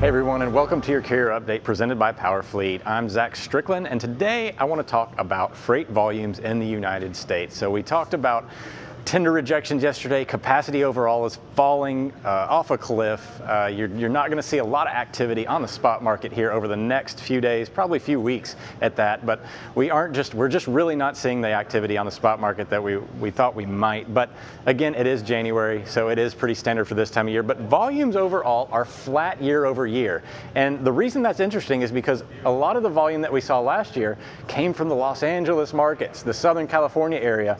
Hey everyone, and welcome to your carrier update presented by PowerFleet. I'm Strickland, and today I want to talk about freight volumes in the United States. So we talked about tender rejections yesterday. Capacity overall is falling off a cliff. You're not going to see a lot of activity on the spot market here over the next few days, probably a few weeks at that. But we're just really not seeing the activity on the spot market that we thought we might. But again, it is January, so it is pretty standard for this time of year. But volumes overall are flat year over year. And the reason that's interesting is because a lot of the volume that we saw last year came from the Los Angeles markets, the Southern California area.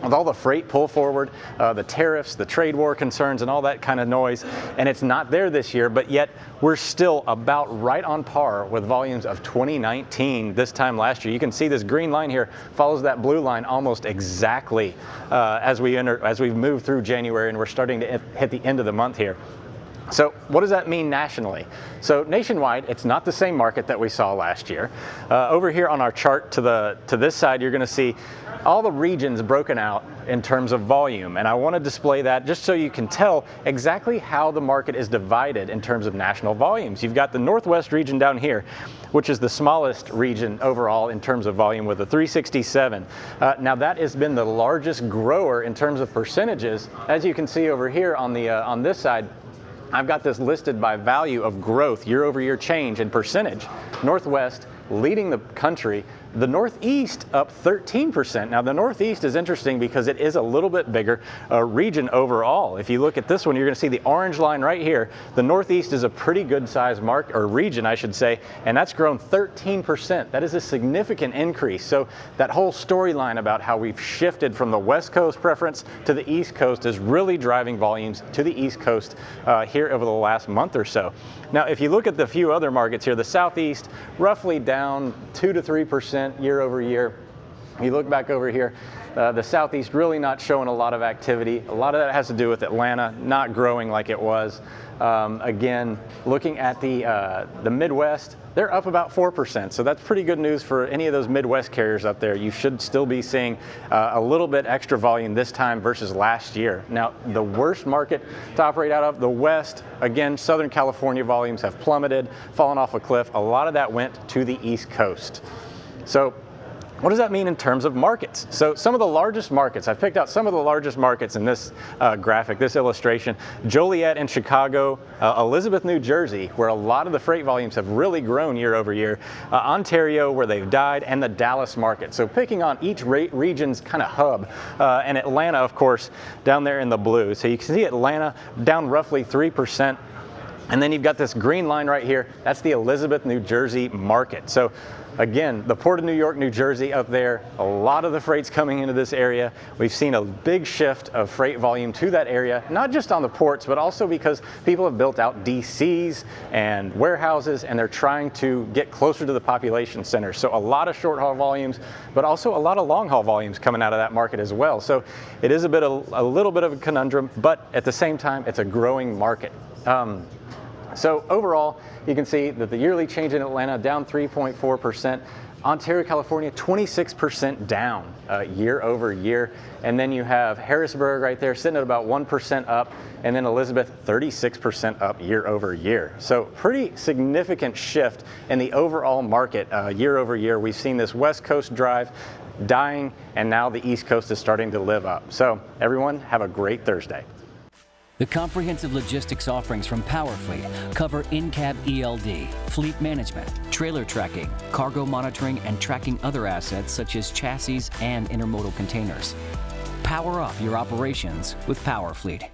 With all the freight pull forward, the tariffs, the trade war concerns, and all that kind of noise, and it's not there this year, but yet we're still about right on par with volumes of 2019 this time last year. You can see this green line here follows that blue line almost exactly as we've moved through January, and we're starting to hit the end of the month here. So what does that mean nationally? So nationwide, it's not the same market that we saw last year. Over here on our chart to this side, you're going to see all the regions broken out in terms of volume, and I want to display that just so you can tell exactly how the market is divided in terms of national volumes. You've got the Northwest region down here, which is the smallest region overall in terms of volume with a 367. Now that has been the largest grower in terms of percentages. As you can see over here on this side, I've got this listed by value of growth, year over year change in percentage. Northwest leading the country. The Northeast up 13%. Now the Northeast is interesting because it is a little bit bigger region overall. If you look at this one, you're going to see the orange line right here. The Northeast is a pretty good size region, I should say, and that's grown 13%. That is a significant increase. So that whole storyline about how we've shifted from the West Coast preference to the East Coast is really driving volumes to the East Coast here over the last month or so. Now, if you look at the few other markets here, the Southeast roughly down 2 to 3% year over year. You look back over here, the Southeast really not showing a lot of activity. A lot of that has to do with Atlanta not growing like it was. Again, looking at the Midwest, they're up about 4%. So that's pretty good news for any of those Midwest carriers up there. You should still be seeing a little bit extra volume this time versus last year. Now, the worst market to operate out of, the West, again, Southern California volumes have plummeted, fallen off a cliff. A lot of that went to the East Coast. So what does that mean in terms of markets? So some of the largest markets, I've picked out some of the largest markets in this graphic, this illustration. Joliet in Chicago, Elizabeth, New Jersey, where a lot of the freight volumes have really grown year over year, Ontario, where they've died, and the Dallas market. So picking on each region's kind of hub, and Atlanta, of course, down there in the blue. So you can see Atlanta down roughly 3%. And then you've got this green line right here. That's the Elizabeth, New Jersey market. So again, the Port of New York, New Jersey up there, a lot of the freight's coming into this area. We've seen a big shift of freight volume to that area, not just on the ports, but also because people have built out DCs and warehouses, and they're trying to get closer to the population centers. So a lot of short haul volumes, but also a lot of long haul volumes coming out of that market as well. So it is a little bit of a conundrum, but at the same time, it's a growing market. So overall, you can see that the yearly change in Atlanta down 3.4%. Ontario, California, 26% down year over year. And then you have Harrisburg right there sitting at about 1% up. And then Elizabeth, 36% up year over year. So pretty significant shift in the overall market year over year. We've seen this West Coast drive dying, and now the East Coast is starting to live up. So everyone, have a great Thursday. The comprehensive logistics offerings from PowerFleet cover in-cab ELD, fleet management, trailer tracking, cargo monitoring, and tracking other assets such as chassis and intermodal containers. Power up your operations with PowerFleet.